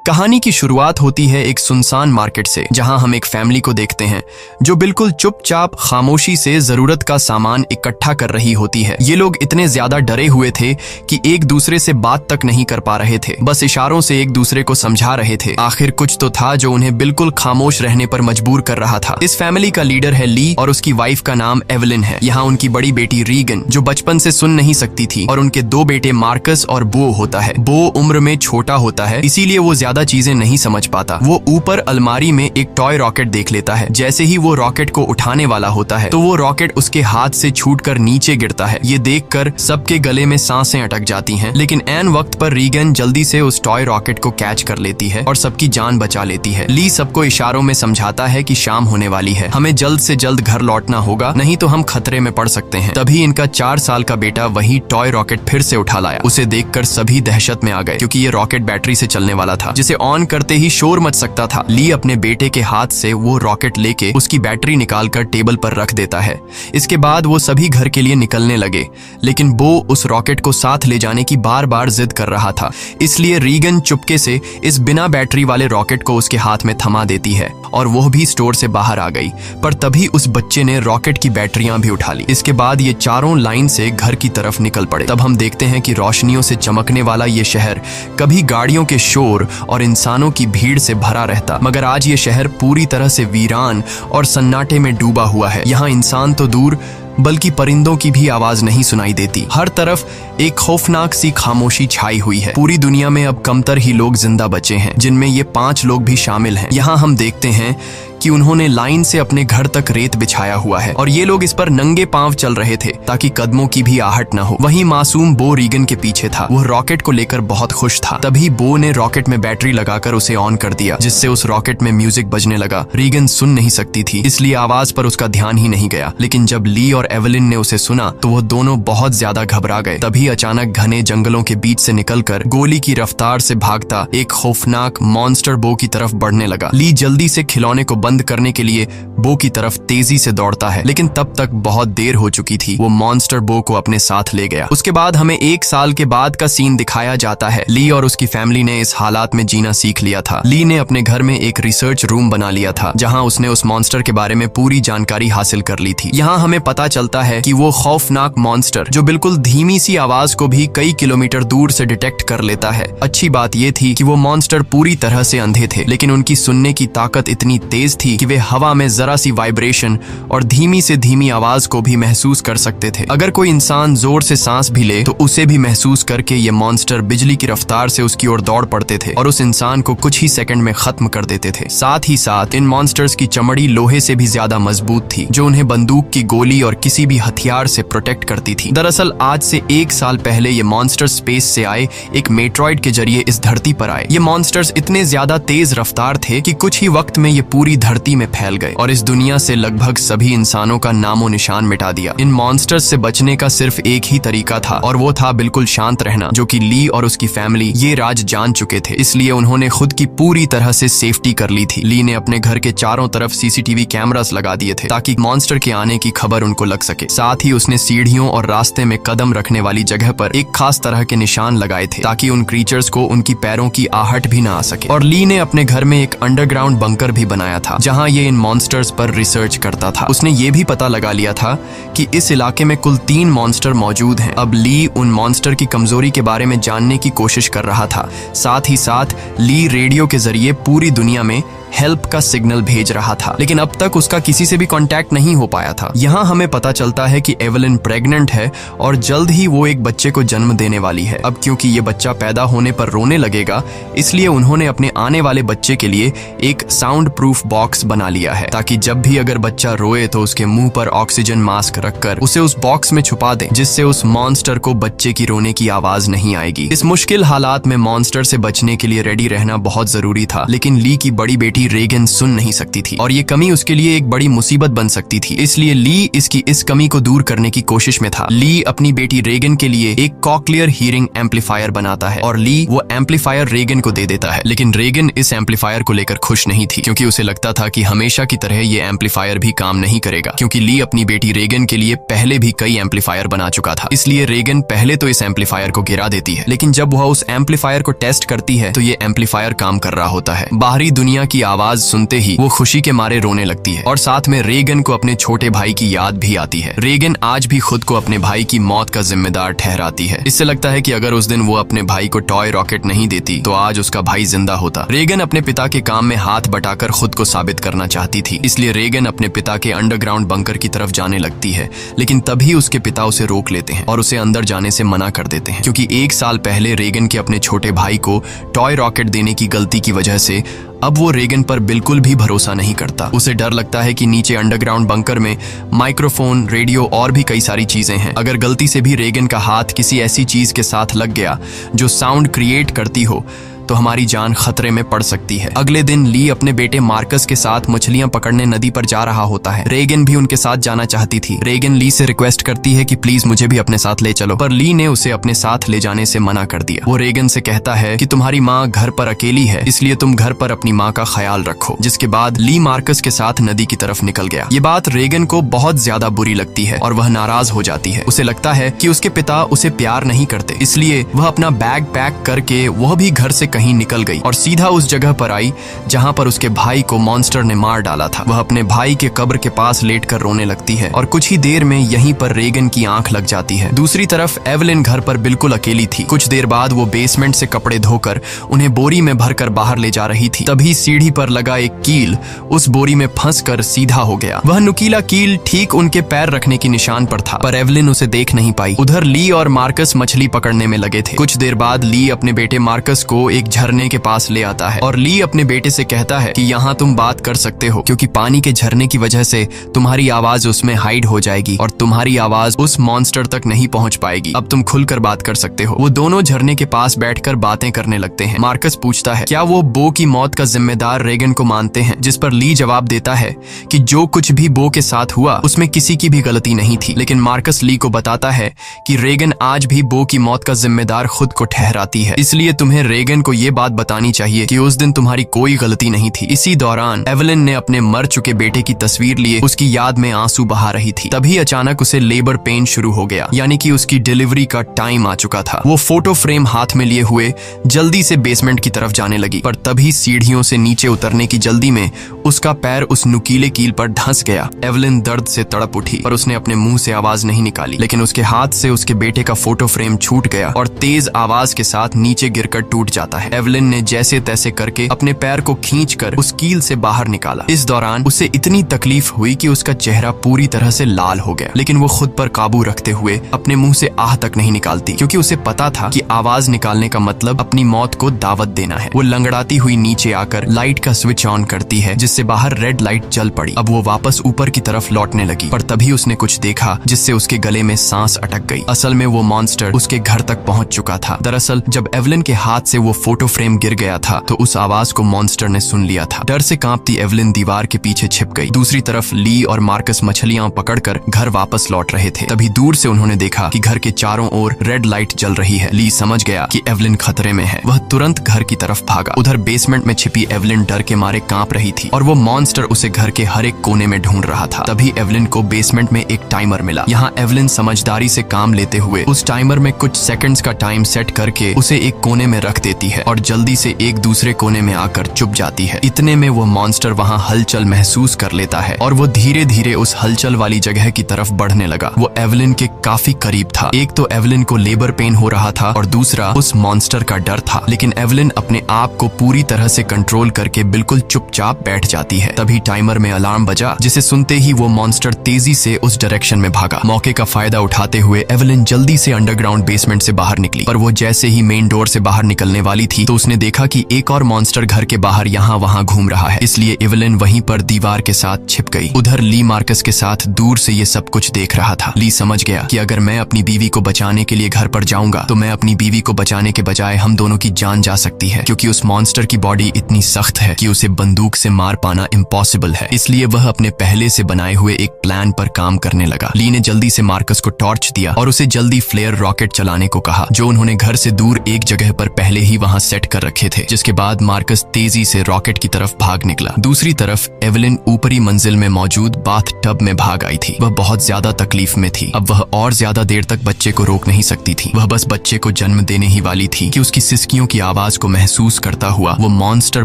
कहानी की शुरुआत होती है एक सुनसान मार्केट से, जहां हम एक फैमिली को देखते हैं जो बिल्कुल चुपचाप खामोशी से जरूरत का सामान इकट्ठा कर रही होती है। ये लोग इतने ज्यादा डरे हुए थे कि एक दूसरे से बात तक नहीं कर पा रहे थे, बस इशारों से एक दूसरे को समझा रहे थे। आखिर कुछ तो था जो उन्हें बिल्कुल खामोश रहने पर मजबूर कर रहा था। इस फैमिली का लीडर है ली और उसकी वाइफ का नाम एवलिन है। यहाँ उनकी बड़ी बेटी रीगन जो बचपन से सुन नहीं सकती थी, और उनके दो बेटे मार्कस और बो होता है। बो उम्र में छोटा होता है, इसीलिए वो ज्यादा चीजें नहीं समझ पाता। वो ऊपर अलमारी में एक टॉय रॉकेट देख लेता है। जैसे ही वो रॉकेट को उठाने वाला होता है तो वो रॉकेट उसके हाथ से छूटकर नीचे गिरता है। ये देखकर सबके गले में सांसें अटक जाती हैं, लेकिन ऐन वक्त पर रीगन जल्दी से उस टॉय रॉकेट को कैच कर लेती है और सबकी जान बचा लेती है। ली सबको इशारों में समझाता है कि शाम होने वाली है, हमें जल्द से जल्द घर लौटना होगा, नहीं तो हम खतरे में पड़ सकते हैं। तभी इनका 4 साल का बेटा वही टॉय रॉकेट फिर से उठा लाया। उसे देखकर सभी दहशत में आ गए, क्योंकि ये रॉकेट बैटरी से चलने वाला था, जिसे ऑन करते ही शोर मच सकता था। ली अपने बेटे के हाथ से वो रॉकेट लेके उसकी बैटरी निकालकर टेबल पर रख देता है। इसके बाद वो सभी घर के लिए निकलने लगे, लेकिन बो उस रॉकेट को साथ ले जाने की बार बार जिद कर रहा था। इसलिए रीगन चुपके से इस बिना बैटरी वाले रॉकेट को उसके हाथ में थमा देती है और वो भी स्टोर से बाहर आ गई। पर तभी उस बच्चे ने रॉकेट की बैटरियां भी उठा ली। इसके बाद ये चारों लाइन से घर की तरफ निकल पड़े। तब हम देखते हैं कि रोशनियों से चमकने वाला ये शहर कभी गाड़ियों के शोर और इंसानों की भीड़ से भरा रहता, मगर आज ये शहर पूरी तरह से वीरान और सन्नाटे में डूबा हुआ है। यहाँ इंसान तो दूर बल्कि परिंदों की भी आवाज नहीं सुनाई देती। हर तरफ एक खौफनाक सी खामोशी छाई हुई है। पूरी दुनिया में अब कमतर ही लोग जिंदा बचे हैं, जिनमें ये 5 लोग भी शामिल हैं। यहाँ हम देखते हैं कि उन्होंने लाइन से अपने घर तक रेत बिछाया हुआ है और ये लोग इस पर नंगे पांव चल रहे थे ताकि कदमों की भी आहट न हो। वहीं मासूम बो रीगन के पीछे था। वो रॉकेट को लेकर बहुत खुश था। तभी बो ने रॉकेट में बैटरी लगाकर उसे ऑन कर दिया, जिससे उस रॉकेट में म्यूजिक बजने लगा। रीगन सुन नहीं सकती थी, इसलिए आवाज पर उसका ध्यान ही नहीं गया, लेकिन जब ली और एवलिन ने उसे सुना तो वो दोनों बहुत ज्यादा घबरा गए। तभी अचानक घने जंगलों के बीच से निकलकर गोली की रफ्तार से भागता एक खौफनाक मॉन्स्टर बो की तरफ बढ़ने लगा। ली जल्दी से खिलौने को बंद करने के लिए बो की तरफ तेजी से दौड़ता है, लेकिन तब तक बहुत देर हो चुकी थी। वो मॉन्स्टर बो को अपने साथ ले गया। उसके बाद हमें 1 साल के बाद का सीन दिखाया जाता है। ली और उसकी फैमिली ने इस हालात में जीना सीख लिया था। ली ने अपने घर में एक रिसर्च रूम बना लिया था, जहां उसने उस मॉन्स्टर के बारे में पूरी जानकारी हासिल कर ली थी। यहाँ हमें पता चलता है कि वो खौफनाक मॉन्स्टर जो बिल्कुल धीमी सी आवाज को भी कई किलोमीटर दूर से डिटेक्ट कर लेता है। अच्छी बात ये थी कि वो मॉन्स्टर पूरी तरह से अंधे थे, लेकिन उनकी सुनने की ताकत इतनी तेज थी कि वे हवा में जरा सी वाइब्रेशन और धीमी से धीमी आवाज को भी महसूस कर सकते थे। अगर कोई इंसान जोर से सांस भी ले तो उसे भी महसूस करके ये मॉन्स्टर बिजली की रफ्तार से उसकी ओर दौड़ पड़ते थे और उस इंसान को कुछ ही सेकंड में खत्म कर देते थे। साथ ही साथ इन मॉन्स्टर्स की चमड़ी लोहे से भी ज्यादा मजबूत थी, जो उन्हें बंदूक की गोली और किसी भी हथियार से प्रोटेक्ट करती थी। दरअसल आज से 1 साल पहले ये मॉन्स्टर स्पेस से आए एक मेट्रॉइड के जरिए इस धरती पर आए। ये मॉन्स्टर्स इतने ज्यादा तेज रफ्तार थे कि कुछ ही वक्त में ये पूरी धरती में फैल गए और इस दुनिया से लगभग सभी इंसानों का नामो निशान मिटा दिया। इन मॉन्स्टर्स से बचने का सिर्फ एक ही तरीका था, और वो था बिल्कुल शांत रहना, जो कि ली और उसकी फैमिली ये राज जान चुके थे। इसलिए उन्होंने खुद की पूरी तरह से सेफ्टी कर ली थी। ली ने अपने घर के चारों तरफ सीसीटीवी कैमरास लगा दिए थे ताकि मॉन्स्टर के आने की खबर उनको लग सके। साथ ही उसने सीढ़ियों और रास्ते में कदम रखने वाली जगह पर एक खास तरह के निशान लगाए थे ताकि उन क्रीचर्स को उनकी पैरों की आहट भी ना आ सके। और ली ने अपने घर में एक अंडरग्राउंड बंकर भी बनाया था, जहां ये इन मॉन्स्टर्स पर रिसर्च करता था। उसने ये भी पता लगा लिया था कि इस इलाके में कुल 3 मॉन्स्टर मौजूद हैं। अब ली उन मॉन्स्टर की कमजोरी के बारे में जानने की कोशिश कर रहा था। साथ ही साथ ली रेडियो के जरिए पूरी दुनिया में हेल्प का सिग्नल भेज रहा था, लेकिन अब तक उसका किसी से भी कांटेक्ट नहीं हो पाया था। यहाँ हमें पता चलता है कि एवलिन प्रेग्नेंट है और जल्द ही वो एक बच्चे को जन्म देने वाली है। अब क्योंकि ये बच्चा पैदा होने पर रोने लगेगा, इसलिए उन्होंने अपने आने वाले बच्चे के लिए एक साउंड प्रूफ बॉक्स बना लिया है, ताकि जब भी अगर बच्चा रोए तो उसके मुंह पर ऑक्सीजन मास्क रखकर उसे उस बॉक्स में छुपा दें, जिससे उस मॉन्स्टर को बच्चे की रोने की आवाज नहीं आएगी। इस मुश्किल हालात में मॉन्स्टर से बचने के लिए रेडी रहना बहुत जरूरी था, लेकिन ली की बड़ी बेटी बेटी रेगन सुन नहीं सकती थी और ये कमी उसके लिए एक बड़ी मुसीबत बन सकती थी। इसलिए ली इसकी इस कमी को दूर करने की कोशिश में था। ली अपनी बेटी रेगन के लिए एक कॉक्लियर हीरिंग एम्पलीफायर बनाता है और ली वो एम्पलीफायर रेगन को दे देता है। लेकिन रेगन इस एम्पलीफायर को लेकर खुश नहीं थी, क्योंकि उसे लगता था कि हमेशा की तरह ये एम्पलीफायर भी काम नहीं करेगा, क्योंकि ली अपनी बेटी रेगन के लिए पहले भी कई एम्पलीफायर बना चुका था। इसलिए रेगन पहले तो इस एम्पलीफायर को गिरा देती है, लेकिन जब वह उस एम्पलीफायर को टेस्ट करती है तो ये एम्पलीफायर काम कर रहा होता है। बाहरी दुनिया की आवाज सुनते ही वो खुशी के मारे रोने लगती है और साथ में रेगन को अपने छोटे भाई की याद भी आती है। रेगन आज भी खुद को अपने भाई की मौत का जिम्मेदार ठहराती है। इससे लगता है कि अगर उस दिन वो अपने भाई को टॉय रॉकेट नहीं देती तो आज उसका भाई जिंदा होता। रेगन अपने पिता के काम में हाथ बटाकर खुद को साबित करना चाहती थी, इसलिए रेगन अपने पिता के अंडरग्राउंड बंकर की तरफ जाने लगती है। लेकिन तभी उसके पिता उसे रोक लेते हैं और उसे अंदर जाने से मना कर देते हैं, क्योंकि 1 साल पहले रेगन के अपने छोटे भाई को टॉय रॉकेट देने की गलती की वजह से अब वो रेगन पर बिल्कुल भी भरोसा नहीं करता। उसे डर लगता है कि नीचे अंडरग्राउंड बंकर में माइक्रोफोन, रेडियो और भी कई सारी चीजें हैं। अगर गलती से भी रेगन का हाथ किसी ऐसी चीज के साथ लग गया जो साउंड क्रिएट करती हो तो हमारी जान खतरे में पड़ सकती है। अगले दिन ली अपने बेटे मार्कस के साथ मछलियां पकड़ने नदी पर जा रहा होता है। रेगन भी उनके साथ जाना चाहती थी। रेगन ली से रिक्वेस्ट करती है कि प्लीज मुझे भी अपने साथ ले चलो, पर ली ने उसे अपने साथ ले जाने से मना कर दिया। वो रेगन से कहता है कि तुम्हारी माँ घर पर अकेली है, इसलिए तुम घर पर अपनी माँ का ख्याल रखो। जिसके बाद ली मार्कस के साथ नदी की तरफ निकल गया। ये बात रेगन को बहुत ज्यादा बुरी लगती है और वह नाराज हो जाती है। उसे लगता है कि उसके पिता उसे प्यार नहीं करते, इसलिए वह अपना बैग पैक करके वह भी घर से कहीं निकल गई और सीधा उस जगह पर आई जहां पर उसके भाई को मॉन्स्टर ने मार डाला था। वह अपने भाई के कब्र के पास लेटकर रोने लगती है और कुछ ही देर में यहीं पर रेगन की आंख लग जाती है। दूसरी तरफ एवलिन घर पर बिल्कुल अकेली थी। कुछ देर बाद वो बेसमेंट से कपड़े धोकर उन्हें बोरी में भरकर बाहर ले जा रही थी। तभी सीढ़ी पर लगा एक कील उस बोरी में फंसकर सीधा हो गया। वह नुकीला कील ठीक उनके पैर रखने की निशान पर था, पर एवलिन उसे देख नहीं पाई। उधर ली और मार्कस मछली पकड़ने में लगे थे। कुछ देर बाद ली अपने बेटे मार्कस को एक झरने के पास ले आता है और ली अपने बेटे से कहता है कि यहाँ तुम बात कर सकते हो, क्योंकि पानी के झरने की वजह से तुम्हारी आवाज उसमें हाइड हो जाएगी और तुम्हारी आवाज उस मॉन्स्टर तक नहीं पहुंच पाएगी। अब तुम खुलकर बात कर सकते हो। वो दोनों झरने के पास बैठकर बातें करने लगते हैं। मार्कस पूछता है क्या वो बो की मौत का जिम्मेदार रेगन को मानते हैं, जिस पर ली जवाब देता है कि जो कुछ भी बो के साथ हुआ उसमें किसी की भी गलती नहीं थी। लेकिन मार्कस ली को बताता है कि रेगन आज भी बो की मौत का जिम्मेदार खुद को ठहराती है, इसलिए तुम्हें रेगन को ये बात बतानी चाहिए कि उस दिन तुम्हारी कोई गलती नहीं थी। इसी दौरान एवलिन ने अपने मर चुके बेटे की तस्वीर लिए उसकी याद में आंसू बहा रही थी। तभी अचानक उसे लेबर पेन शुरू हो गया, यानी कि उसकी डिलीवरी का टाइम आ चुका था। वो फोटो फ्रेम हाथ में लिए हुए जल्दी से बेसमेंट की तरफ जाने लगी, पर तभी सीढ़ियों से नीचे उतरने की जल्दी में उसका पैर उस नुकीले कील पर धंस गया। एवलिन दर्द से तड़प उठी, पर उसने अपने मुंह से आवाज नहीं निकाली। लेकिन उसके हाथ से उसके बेटे का फोटो फ्रेम छूट गया और तेज आवाज के साथ नीचे गिरकर टूट जाता है। एवलिन ने जैसे तैसे करके अपने पैर को खींचकर उस कील से बाहर निकाला। इस दौरान उसे इतनी तकलीफ हुई कि उसका चेहरा पूरी तरह से लाल हो गया, लेकिन वो खुद पर काबू रखते हुए अपने मुंह से आह तक नहीं निकालती, क्योंकि उसे पता था कि आवाज निकालने का मतलब अपनी मौत को दावत देना है। वो लंगड़ाती हुई नीचे आकर लाइट का स्विच ऑन करती है, जिससे बाहर रेड लाइट जल पड़ी। अब वो वापस ऊपर की तरफ लौटने लगी, पर तभी उसने कुछ देखा जिससे उसके गले में सांस अटक गई। असल में वो मॉन्स्टर उसके घर तक पहुंच चुका था। दरअसल जब एवलिन के हाथ से वो फोटो फ्रेम गिर गया था तो उस आवाज को मॉन्स्टर ने सुन लिया था। डर से कांपती एवलिन दीवार के पीछे छिप गई। दूसरी तरफ ली और मार्कस मछलियां पकड़कर घर वापस लौट रहे थे। तभी दूर से उन्होंने देखा कि घर के चारों ओर रेड लाइट जल रही है। ली समझ गया कि एवलिन खतरे में है। वह तुरंत घर की तरफ भागा। उधर बेसमेंट में छिपी एवलिन डर के मारे कांप रही थी और वो मॉन्स्टर उसे घर के हर एक कोने में ढूंढ रहा था। तभी एवलिन को बेसमेंट में एक टाइमर मिला। यहाँ एवलिन समझदारी से काम लेते हुए उस टाइमर में कुछ सेकंड्स का टाइम सेट करके उसे एक कोने में रख देती है और जल्दी से एक दूसरे कोने में आकर चुप जाती है। इतने में वो मॉन्स्टर वहाँ हलचल महसूस कर लेता है और वो धीरे धीरे उस हलचल वाली जगह की तरफ बढ़ने लगा। वो एवलिन के काफी करीब था। एक तो एवलिन को लेबर पेन हो रहा था और दूसरा उस मॉन्स्टर का डर था, लेकिन एवलिन अपने आप को पूरी तरह से कंट्रोल करके बिल्कुल चुपचाप बैठ जाती है। तभी टाइमर में अलार्म बजा, जिसे सुनते ही वो मॉन्स्टर तेजी से उस डायरेक्शन में भागा। मौके का फायदा उठाते हुए एवेलिन जल्दी से अंडरग्राउंड बेसमेंट से बाहर निकली, पर वो जैसे ही मेन डोर से बाहर निकलने वाली थी तो उसने देखा कि एक और मॉन्स्टर घर के बाहर यहाँ वहाँ घूम रहा है। इसलिए एवेलिन वहीं पर दीवार के साथ छिप गई। उधर ली मार्कस के साथ दूर से ये सब कुछ देख रहा था। ली समझ गया कि अगर मैं अपनी बीवी को बचाने के लिए घर पर जाऊंगा तो मैं अपनी बीवी को बचाने के बजाय हम दोनों की जान जा सकती है, क्योंकि उस मॉन्स्टर की बॉडी इतनी सख्त है कि उसे बंदूक से मार पाना इम्पॉसिबल है। इसलिए वह अपने पहले से बनाए हुए एक प्लान पर काम करने लगा। ली ने जल्दी से मार्कस को टॉर्च दिया और उसे जल्दी फ्लेयर रॉकेट चलाने को कहा, जो उन्होंने घर से दूर एक जगह पर पहले ही वहां सेट कर रखे थे। जिसके बाद मार्कस तेजी से रॉकेट की तरफ भाग निकला। दूसरी तरफ एवेलिन ऊपरी मंजिल में मौजूद बाथ टब में भाग आई थी। वह बहुत ज्यादा तकलीफ में थी। अब वह और ज्यादा देर तक बच्चे को रोक नहीं सकती थी। वह बस बच्चे को जन्म देने ही वाली थी कि उसकी सिसकियों की आवाज को महसूस करता हुआ वो मॉन्स्टर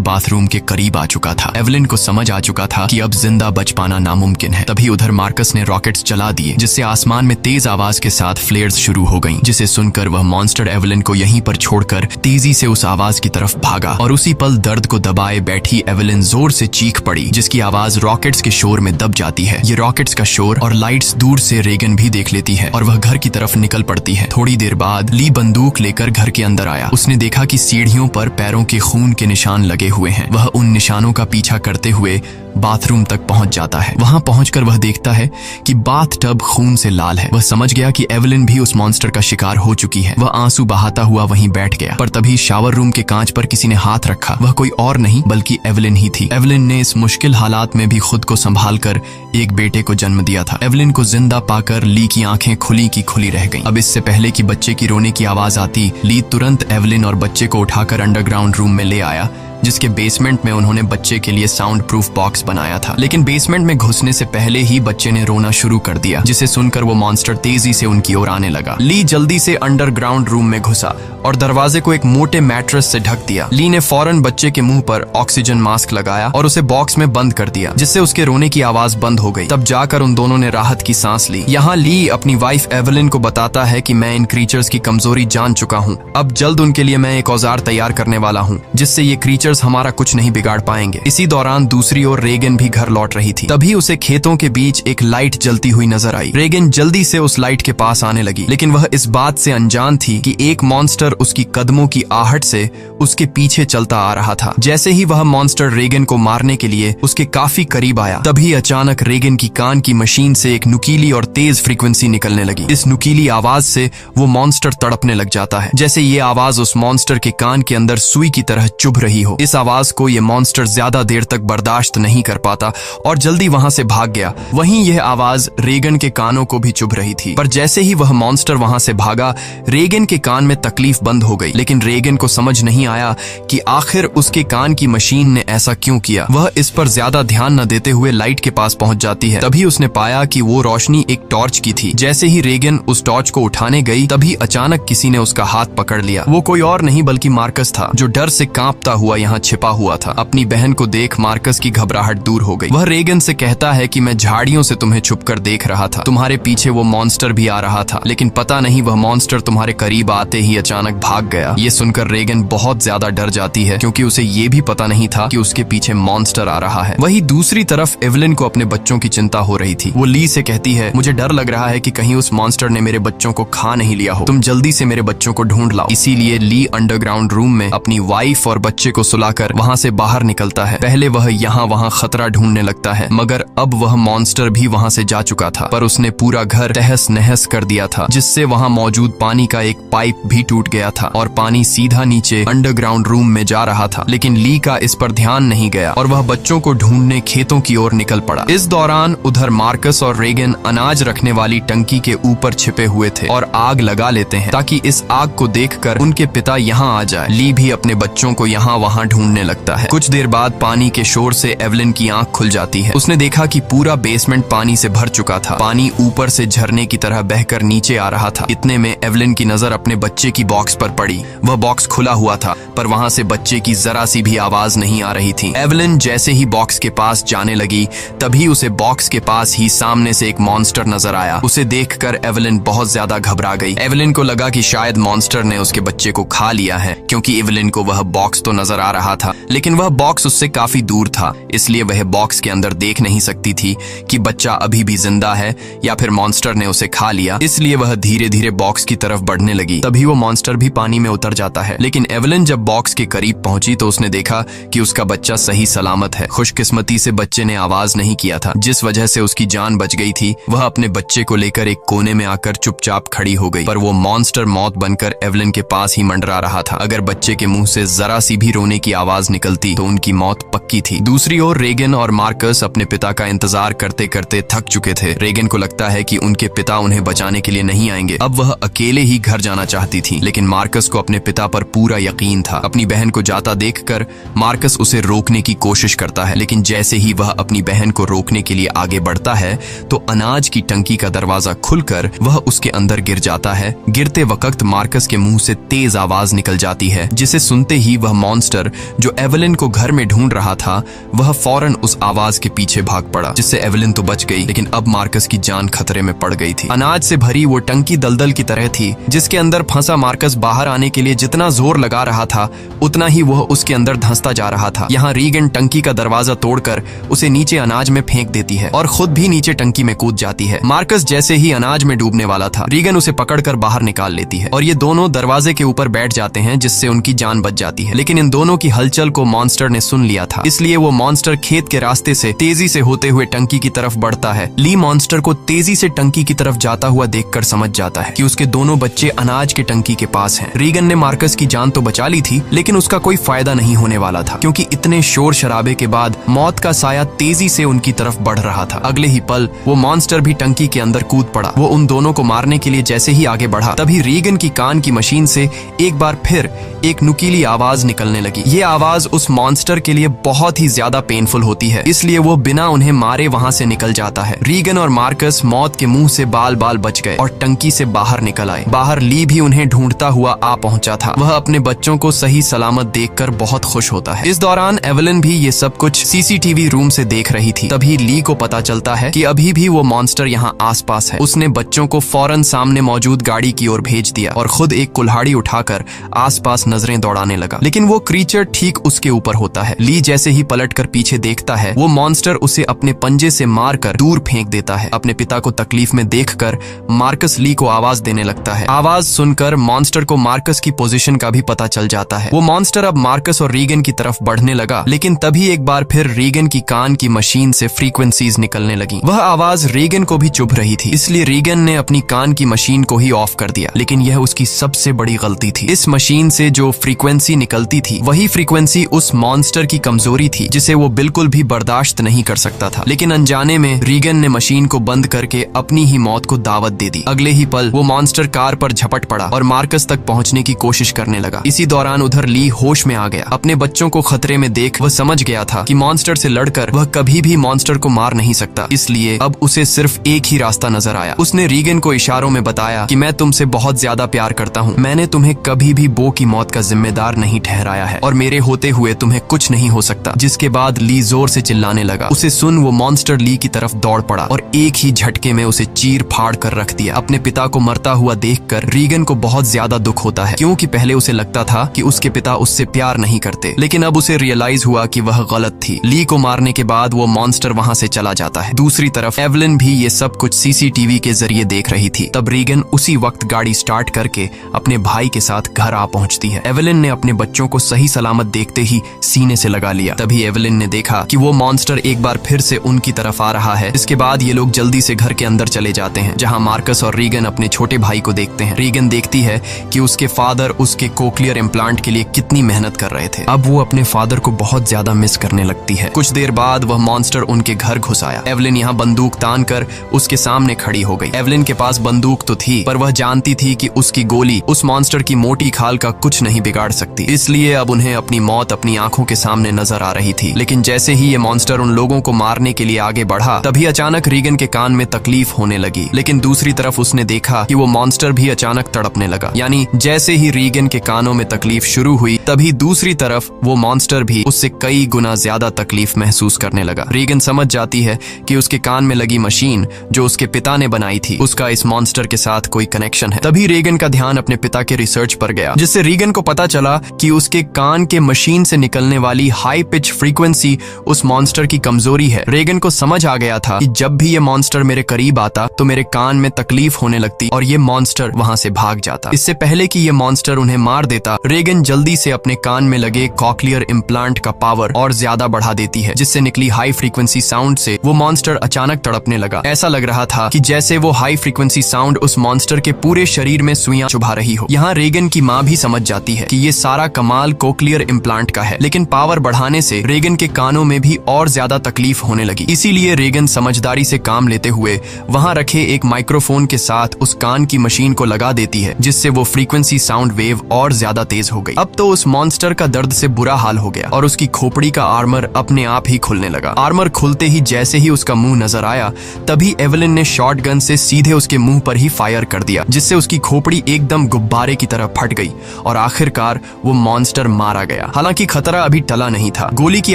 बाथरूम के करीब आ चुका था। एवेलिन को समझ आ चुका था कि अब जिंदा बच पाना नामुमकिन है। तभी उधर मार्कस ने रॉकेट्स चला दिए, जिससे आसमान में तेज आवाज के साथ फ्लेयर्स शुरू हो गईं, जिसे सुनकर वह मॉन्स्टर एवेलिन को यहीं पर छोड़कर तेजी से उस आवाज की तरफ भागा। और उसी पल दर्द को दबाए बैठी एवेलिन जोर से चीख पड़ी, जिसकी आवाज रॉकेट्स के शोर में दब जाती है। ये रॉकेट्स का शोर और लाइट्स दूर से रेगन भी देख लेती है और वह घर की तरफ निकल पड़ती है। थोड़ी देर बाद ली बंदूक लेकर घर के अंदर आया। उसने देखा कि सीढ़ियों पर पैरों के खून के निशान लगे हुए हैं। वह उन निशानों का पीछा करते हुए बाथरूम तक पहुंच जाता है। वहां पहुंचकर वह देखता है कि बाथ टब खून से लाल है। वह समझ गया कि एवेलिन भी उस मॉन्स्टर का शिकार हो चुकी है। वह आंसू बहाता हुआ वहीं बैठ गया, पर तभी शावर रूम के कांच पर किसी ने हाथ रखा। वह कोई और नहीं बल्कि एवेलिन ही थी। एवेलिन ने इस मुश्किल हालात में भी खुद को संभाल कर एक बेटे को जन्म दिया था। एवेलिन को जिंदा पाकर ली की आंखें खुली की खुली रह गईं। अब इससे पहले कि बच्चे की रोने की आवाज आती, ली तुरंत एवेलिन और बच्चे को उठाकर अंडरग्राउंड रूम में ले आया, जिसके बेसमेंट में उन्होंने बच्चे के लिए साउंड प्रूफ बॉक्स बनाया था। लेकिन बेसमेंट में घुसने से पहले ही बच्चे ने रोना शुरू कर दिया, जिसे सुनकर वो मॉन्स्टर तेजी से उनकी ओर आने लगा। ली जल्दी से अंडरग्राउंड रूम में घुसा और दरवाजे को एक मोटे मैट्रेस से ढक दिया। ली ने फौरन बच्चे के मुंह पर ऑक्सीजन मास्क लगाया और उसे बॉक्स में बंद कर दिया, जिससे उसके रोने की आवाज बंद हो गई। तब जाकर उन दोनों ने राहत की सांस ली। यहाँ ली अपनी वाइफ एवेलिन को बताता है कि मैं इन क्रीचर्स की कमजोरी जान चुका हूँ। अब जल्द उनके लिए मैं एक औजार तैयार करने वाला हूँ, जिससे ये क्रीचर्स हमारा कुछ नहीं बिगाड़ पाएंगे। इसी दौरान दूसरी ओर रेगन भी घर लौट रही थी। तभी उसे खेतों के बीच एक लाइट जलती हुई नजर आई। रेगन जल्दी से उस लाइट के पास आने लगी, लेकिन वह इस बात से अनजान थी कि एक मॉन्स्टर उसकी कदमों की आहट से उसके पीछे चलता आ रहा था। जैसे ही वह मॉन्स्टर रेगन को मारने के लिए उसके काफी करीब आया, तभी अचानक रेगन की कान की मशीन से एक नुकीली और तेज फ्रीक्वेंसी निकलने लगी। इस नुकीली आवाज से वो मॉन्स्टर तड़पने लग जाता है, जैसे ये आवाज उस मॉन्स्टर के कान के अंदर सुई की तरह चुभ रही हो। इस आवाज को ये मॉन्स्टर ज्यादा देर तक बर्दाश्त नहीं कर पाता और जल्दी वहां से भाग गया। वहीं यह आवाज रेगन के कानों को भी चुभ रही थी, पर जैसे ही वह मॉन्स्टर वहां से भागा, रेगन के कान में तकलीफ बंद हो गई। लेकिन रेगन को समझ नहीं आया कि आखिर उसके कान की मशीन ने ऐसा क्यों किया। वह इस पर ज्यादा ध्यान न देते हुए लाइट के पास पहुंच जाती है। तभी उसने पाया कि वो रोशनी एक टॉर्च की थी। जैसे ही रेगन उस टॉर्च को उठाने गई, तभी अचानक किसी ने उसका हाथ पकड़ लिया। वो कोई और नहीं बल्कि मार्कस था, जो डर से कांपता हुआ यहाँ छिपा हुआ था। अपनी बहन को देख मार्कस की घबराहट दूर हो गई। वह रेगन से कहता है कि मैं झाड़ियों से तुम्हें छुपकर देख रहा था। तुम्हारे पीछे वो मॉन्स्टर भी आ रहा था, लेकिन पता नहीं वह मॉन्स्टर तुम्हारे करीब आते ही अचानक भाग गया। ये सुनकर रेगन बहुत ज्यादा डर जाती है, क्योंकि उसे ये भी पता नहीं था कि उसके पीछे मॉन्स्टर आ रहा है। वही दूसरी तरफ एवेलिन को अपने बच्चों की चिंता हो रही थी। वो ली से कहती है, मुझे डर लग रहा है कि कहीं उस मॉन्स्टर ने मेरे बच्चों को खा नहीं लिया हो। तुम जल्दी से मेरे बच्चों को ढूंढ लाओ। इसीलिए ली अंडरग्राउंड रूम में अपनी वाइफ और बच्चे को सुलाकर वहां से बाहर निकलता है। पहले वह यहाँ वहां खतरा ढूंढने लगता है, मगर अब वह मॉन्स्टर भी वहां से जा चुका था। पर उसने पूरा घर तहस नहस कर दिया था, जिससे वहां मौजूद पानी का एक पाइप भी टूट गया था और पानी सीधा नीचे अंडरग्राउंड रूम में जा रहा था। लेकिन ली का इस पर ध्यान नहीं गया और वह बच्चों को ढूंढने खेतों की ओर निकल पड़ा। इस दौरान उधर मार्कस और रेगन अनाज रखने वाली टंकी के ऊपर छिपे हुए थे और आग लगा लेते हैं, ताकि इस आग को देखकर उनके पिता यहाँ आ जाए। ली भी अपने बच्चों को यहाँ वहां ढूंढने लगता है। कुछ देर बाद पानी के शोर से एवेलिन की आंख खुल जाती है। उसने देखा कि पूरा बेसमेंट पानी से भर चुका था। पानी ऊपर से झरने की तरह बहकर नीचे आ रहा था। इतने में एवेलिन की नजर अपने बच्चे की बॉक्स पर पड़ी। वह बॉक्स खुला हुआ था, पर वहां से बच्चे की जरा सी भी आवाज नहीं आ रही थी। एवेलिन जैसे ही बॉक्स के पास जाने लगी, तभी उसे बॉक्स के पास ही सामने से एक मॉन्स्टर नजर आया। उसे देखकर एवेलिन बहुत ज्यादा घबरा गई। एवेलिन को लगा कि शायद मॉन्स्टर ने उसके बच्चे को खा लिया है, क्योंकि एवेलिन को वह बॉक्स तो नजर आ रहा था, लेकिन वह बॉक्स उससे काफी दूर था, इसलिए वह बॉक्स के अंदर देख नहीं सकती थी कि बच्चा अभी भी जिंदा है या फिर मॉन्स्टर ने उसे खा लिया। इसलिए वह धीरे धीरे बॉक्स की तरफ बढ़ने लगी। तभी वो मॉन्स्टर भी पानी में उतर जाता है। लेकिन एवलिन जब बॉक्स के करीब पहुंची तो उसने देखा कि उसका बच्चा सही सलामत है। खुशकिस्मती से बच्चे ने आवाज नहीं किया था, जिस वजह से उसकी जान बच गई थी। वह अपने बच्चे को लेकर एक कोने में आकर चुपचाप खड़ी हो गई, पर वो मॉन्स्टर मौत बनकर एवलिन के पास ही मंडरा रहा था। अगर बच्चे के मुंह से जरा सी भी रोने की आवाज निकलती तो उनकी मौत पक्की थी। दूसरी ओर रेगन और मार्कस अपने पिता का इंतजार करते करते थक चुके थे। रेगन को लगता है कि उनके पिता उन्हें बचाने के लिए नहीं आएंगे। अब वह अकेले ही घर जाना चाहती थी, लेकिन मार्कस को अपने पिता पर पूरा यकीन था। अपनी बहन को जाता देखकर मार्कस उसे रोकने की कोशिश करता है, लेकिन जैसे ही वह अपनी बहन को रोकने के लिए आगे बढ़ता है तो अनाज की टंकी का दरवाजा खुलकर वह उसके अंदर गिर जाता है। गिरते वक्त मार्कस के मुंह से तेज आवाज निकल जाती है, जिसे सुनते ही वह मॉन्स्टर जो एवलिन को घर में ढूंढ रहा था वह फौरन उस आवाज के पीछे भाग पड़ा, जिससे एवलिन तो बच गई, लेकिन अब मार्कस की जान खतरे में पड़ गई थी। अनाज से भरी वो टंकी दलदल की तरह थी, जिसके अंदर फंसा मार्कस बाहर आने के लिए जितना जोर लगा रहा था उतना ही वह उसके अंदर धंसता जा रहा था। यहाँ रीगन टंकी का दरवाजा तोड़कर उसे नीचे अनाज में फेंक देती है और खुद भी नीचे टंकी में कूद जाती है। मार्कस जैसे ही अनाज में डूबने वाला था, रीगन उसे पकड़कर बाहर निकाल लेती है और ये दोनों दरवाजे के ऊपर बैठ जाते हैं, जिससे उनकी जान बच जाती है। लेकिन इन दोनों की हलचल को मॉन्स्टर ने सुन लिया था, इसलिए वो मॉन्स्टर खेत के रास्ते से तेजी से होते हुए टंकी की तरफ बढ़ता है। ली मॉन्स्टर को तेजी से टंकी की तरफ जाता हुआ देखकर समझ जाता है कि उसके दोनों बच्चे अनाज के टंकी के पास हैं। रीगन ने मार्कस की जान तो बचा ली थी, लेकिन उसका कोई फायदा नहीं होने वाला था, क्योंकि इतने शोर शराबे के बाद मौत का साया तेजी से उनकी तरफ बढ़ रहा था। अगले ही पल वो मॉन्स्टर भी टंकी के अंदर कूद पड़ा। वो उन दोनों को मारने के लिए जैसे ही आगे बढ़ा, तभी रीगन की कान की मशीन से एक बार फिर एक नुकीली आवाज निकलने लगी। ये आवाज उस मॉन्स्टर के लिए बहुत ही ज्यादा पेनफुल होती है, इसलिए वो बिना उन्हें मारे वहां से निकल जाता है। रीगन और मार्कस मौत के मुंह से बाल बाल बच गए और टंकी से बाहर निकल आए। बाहर ली भी उन्हें ढूंढता हुआ आ पहुंचा था। वह अपने बच्चों को सही सलामत देखकर बहुत खुश होता है। इस दौरान एवलिन भी ये सब कुछ सीसीटीवी रूम से देख रही थी। तभी ली को पता चलता है कि अभी भी वो मॉन्स्टर यहाँ आसपास है। उसने बच्चों को फौरन सामने मौजूद गाड़ी की ओर भेज दिया और खुद एक कुल्हाड़ी उठाकर आसपास नजरें दौड़ाने लगा, लेकिन वो क्रीचर ठीक उसके ऊपर होता है। ली जैसे ही पलटकर पीछे देखता है, वो मॉन्स्टर उसे अपने पंजे से मारकर दूर फेंक देता है। अपने पिता को तकलीफ में देखकर मार्कस ली को आवाज देने लगता है। आवाज सुनकर मॉन्स्टर को मार्कस की पोजीशन का भी पता चल जाता है। वो मॉन्स्टर अब मार्कस और रीगन की तरफ बढ़ने लगा, लेकिन तभी एक बार फिर रीगन की कान की मशीन से फ्रीक्वेंसीज निकलने लगी। वह आवाज रीगन को भी चुभ रही थी, इसलिए रीगन ने अपनी कान की मशीन को ही ऑफ कर दिया, लेकिन यह उसकी सबसे बड़ी गलती थी। इस मशीन से जो फ्रीक्वेंसी निकलती थी वही फ्रीक्वेंसी उस मॉन्स्टर की कमजोरी थी, जिसे वो बिल्कुल भी बर्दाश्त नहीं कर सकता था। लेकिन अनजाने में रीगन ने मशीन को बंद करके अपनी ही मौत को दावत दे दी। अगले ही पल वो मॉन्स्टर कार पर झपट पड़ा और मार्कस तक पहुंचने की कोशिश करने लगा। इसी दौरान उधर ली होश में आ गया। अपने बच्चों को खतरे में देख वह समझ गया था कि मॉन्स्टर से लड़कर वह कभी भी मॉन्स्टर को मार नहीं सकता, इसलिए अब उसे सिर्फ एक ही रास्ता नजर आया। उसने रीगन को इशारों में बताया कि मैं तुमसे बहुत ज्यादा प्यार करता हूँ। मैंने तुम्हें कभी भी बो की मौत का जिम्मेदार नहीं ठहराया है और मेरे होते हुए तुम्हें कुछ नहीं हो सकता। जिसके बाद ली जोर से चिल्लाने लगा। उसे सुन वो मॉन्स्टर ली की तरफ दौड़ पड़ा और एक ही झटके में उसे चीर फाड़ कर रख दिया। अपने पिता को मरता हुआ देखकर रीगन को बहुत ज्यादा दुख होता है, क्योंकि पहले उसे लगता था कि उसके पिता उससे प्यार नहीं करते, लेकिन अब उसे रियलाइज हुआ कि वह गलत थी। ली को मारने के बाद वो मॉन्स्टर वहां से चला जाता है। दूसरी तरफ एवलिन भी ये सब कुछ सीसीटीवी के जरिए देख रही थी। तब रीगन उसी वक्त गाड़ी स्टार्ट करके अपने भाई के साथ घर आ पहुंचती है। एवलिन ने अपने बच्चों को सही सलामत देखते ही सीने से लगा लिया। तभी एवलिन ने देखा कि वो मॉन्स्टर एक बार फिर से उनकी तरफ आ रहा है। इसके बाद ये लोग जल्दी से घर के अंदर चले जाते हैं, जहां मार्कस और रीगन अपने छोटे भाई को देखते हैं। रीगन देखती है कि उसके फादर उसके कोक्लियर इम्प्लांट के लिए कितनी मेहनत कर रहे थे। अब वो अपने फादर को बहुत ज्यादा मिस करने लगती है। कुछ देर बाद वह मॉन्स्टर उनके घर घुस आया। एवलिन यहाँ बंदूक तान कर उसके सामने खड़ी हो गई। एवलिन के पास बंदूक तो थी, पर वह जानती थी कि उसकी गोली उस मॉन्स्टर की मोटी खाल का कुछ नहीं बिगाड़ सकती, इसलिए अब उन्हें अपनी मौत अपनी आंखों के सामने नजर आ रही थी। लेकिन जैसे ही ये मॉन्स्टर उन लोगों को मारने के लिए आगे बढ़ा, तभी अचानक रीगन के कान में तकलीफ होने लगी। लेकिन दूसरी तरफ उसने देखा कि वो मॉन्स्टर भी अचानक तड़पने लगा। यानी जैसे ही रीगन के कानों में तकलीफ शुरू हुई, तभी दूसरी तरफ वो मॉन्स्टर भी उससे कई गुना ज्यादा तकलीफ महसूस करने लगा। रीगन समझ जाती है कि उसके कान में लगी मशीन जो उसके पिता ने बनाई थी, उसका इस मॉन्स्टर के साथ कोई कनेक्शन है। तभी रीगन का ध्यान अपने पिता के रिसर्च पर गया, जिससे रीगन को पता चला कि उसके कान रंग के मशीन से निकलने वाली हाई पिच फ्रीक्वेंसी उस मॉन्स्टर की कमजोरी है। रेगन को समझ आ गया था कि जब भी ये मॉन्स्टर मेरे करीब आता तो मेरे कान में तकलीफ होने लगती और ये मॉन्स्टर वहां से भाग जाता। इससे पहले कि ये मॉन्स्टर उन्हें मार देता, रेगन जल्दी से अपने कान में लगे कॉक्लियर इम्प्लांट का पावर और ज्यादा बढ़ा देती है, जिससे निकली हाई फ्रीक्वेंसी साउंड से वो मॉन्स्टर अचानक तड़पने लगा। ऐसा लग रहा था कि जैसे वो हाई फ्रीक्वेंसी साउंड उस मॉन्स्टर के पूरे शरीर में सुइयां चुभा रही हो। यहाँ रेगन की माँ भी समझ जाती है कि ये सारा कमाल कोक्लियर इम्प्लांट का है, लेकिन पावर बढ़ाने से रेगन के कानों में भी और ज्यादा तकलीफ होने लगी। इसीलिए रेगन समझदारी से काम लेते हुए वहां रखे एक माइक्रोफोन के साथ उस कान की मशीन को लगा देती है, जिससे वो फ्रीक्वेंसी साउंड वेव और ज्यादा तेज हो गई। अब तो उस मॉन्स्टर का दर्द से बुरा हाल हो गया और उसकी खोपड़ी का आर्मर अपने आप ही खुलने लगा। आर्मर खुलते ही जैसे ही उसका मुंह नजर आया, तभी एवेलिन ने शॉटगन से सीधे उसके मुंह पर ही फायर कर दिया, जिससे उसकी खोपड़ी एकदम गुब्बारे की तरह फट गई और आखिरकार वो मॉन्स्टर मारा गया। हालांकि खतरा अभी टला नहीं था। गोली की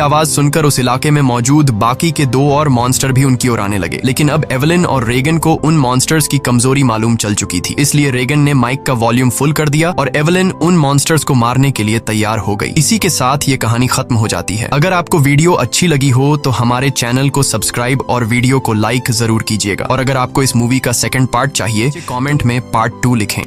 आवाज सुनकर उस इलाके में मौजूद बाकी के 2 और मॉन्स्टर भी उनकी ओर आने लगे, लेकिन अब एवेलिन और रेगन को उन मॉन्स्टर्स की कमजोरी मालूम चल चुकी थी। इसलिए रेगन ने माइक का वॉल्यूम फुल कर दिया और एवेलिन उन मॉन्स्टर्स को मारने के लिए तैयार हो गई। इसी के साथ ये कहानी खत्म हो जाती है। अगर आपको वीडियो अच्छी लगी हो तो हमारे चैनल को सब्सक्राइब और वीडियो को लाइक जरूर कीजिएगा, और अगर आपको इस मूवी का सेकंड पार्ट चाहिए, कमेंट में पार्ट 2 लिखें।